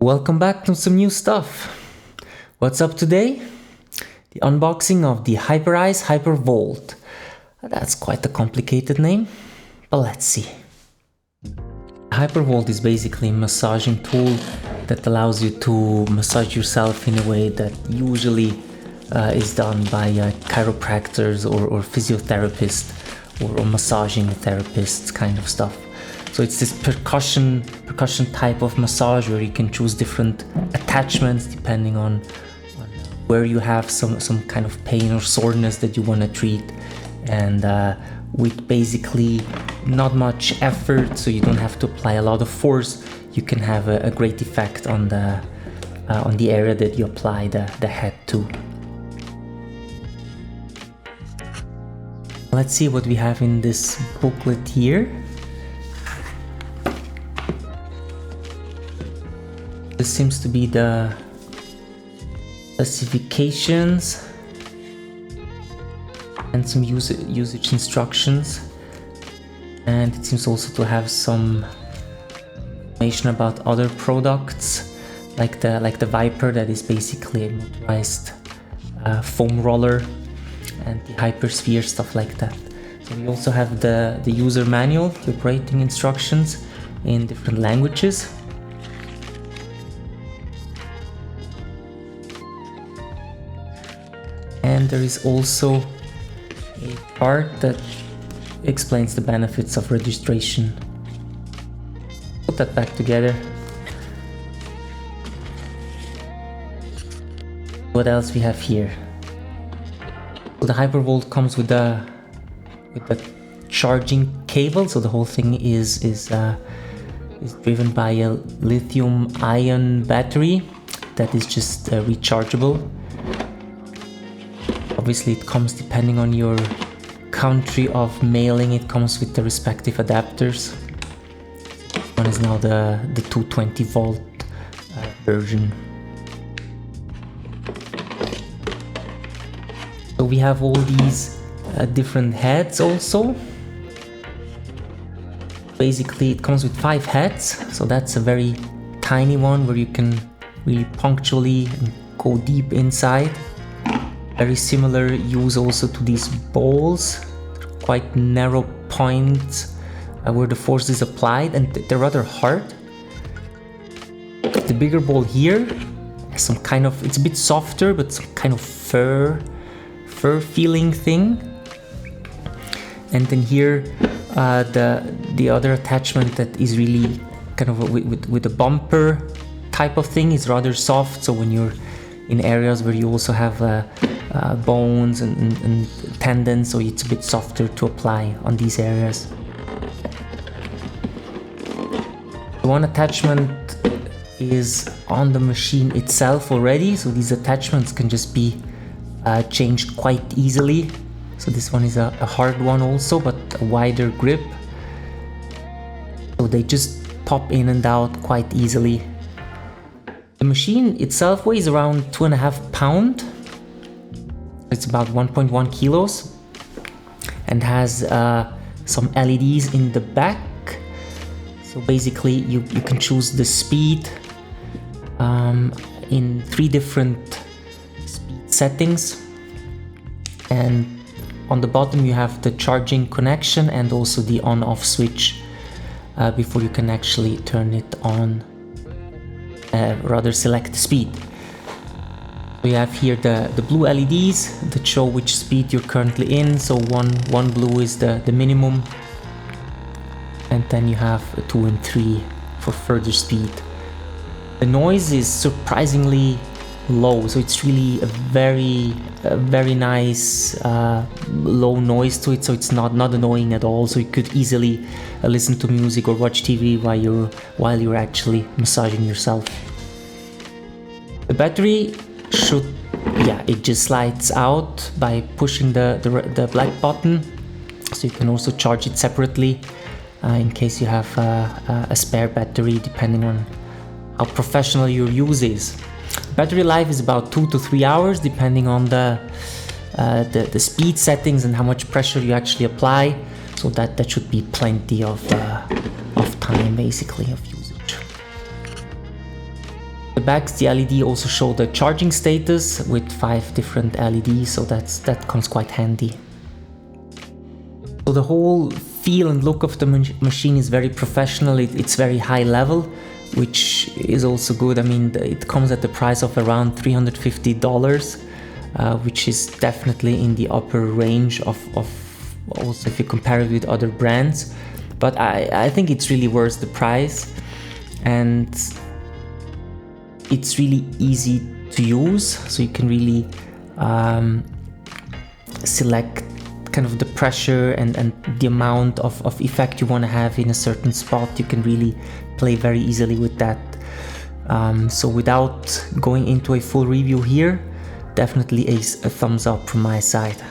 Welcome back to some new stuff. What's up today? The unboxing of the Hyperice Hypervolt. That's quite a complicated name, but let's see. Hypervolt is basically a massaging tool that allows you to massage yourself in a way that usually is done by chiropractors or physiotherapists or massaging therapists kind of stuff. So it's this percussion type of massage where you can choose different attachments depending on where you have some kind of pain or soreness that you want to treat, and with basically not much effort, so you don't have to apply a lot of force, you can have a great effect on the area that you apply the head to. Let's see what we have in this booklet here. This seems to be the specifications and some usage instructions, and it seems also to have some information about other products like the Viper, that is basically a motorized foam roller, and the Hypersphere, stuff like that. So we also have the user manual, the operating instructions in different languages. And there is also a part that explains the benefits of registration. Put that back together. What else we have here? So the Hypervolt comes with the charging cable. So the whole thing is driven by a lithium-ion battery that is just rechargeable. Obviously it comes, depending on your country of mailing, it comes with the respective adapters. One is now the 220 volt version. So we have all these different heads also. Basically it comes with 5 heads, so that's a very tiny one where you can really punctually go deep inside. Very similar use also to these balls, quite narrow points where the force is applied, and they're rather hard. The bigger ball here has some kind of, it's a bit softer, but some kind of fur feeling thing. And then here the other attachment that is really kind of with a bumper type of thing is rather soft, so when you're in areas where you also have bones and tendons, so it's a bit softer to apply on these areas. One attachment is on the machine itself already, so these attachments can just be changed quite easily. So this one is a hard one also, but a wider grip, so they just pop in and out quite easily. The machine itself weighs around 2.5 pounds. It's about 1.1 kilos and has some LEDs in the back. So basically you can choose the speed in 3 different speed settings, and on the bottom you have the charging connection and also the on-off switch before you can actually turn it on, rather select the speed. We have here the blue LEDs that show which speed you're currently in. So one blue is the minimum, and then you have 2 and 3 for further speed. The noise is surprisingly low, so it's really a very nice low noise to it, so it's not annoying at all. So you could easily listen to music or watch TV while you're actually massaging yourself. The battery it just slides out by pushing the black button, so you can also charge it separately in case you have a spare battery, depending on how professional your use is. Battery life is about 2 to 3 hours, depending on the speed settings and how much pressure you actually apply, so that should be plenty of time basically of usage. back, the LED also show the charging status with 5 different LEDs, so that comes quite handy. So the whole feel and look of the machine is very professional. It's very high level, which is also good. I mean, it comes at the price of around $350, which is definitely in the upper range of also if you compare it with other brands. But I think it's really worth the price, and it's really easy to use. So you can really select kind of the pressure and the amount of effect you want to have in a certain spot. You can really play very easily with that. So without going into a full review here, definitely a thumbs up from my side.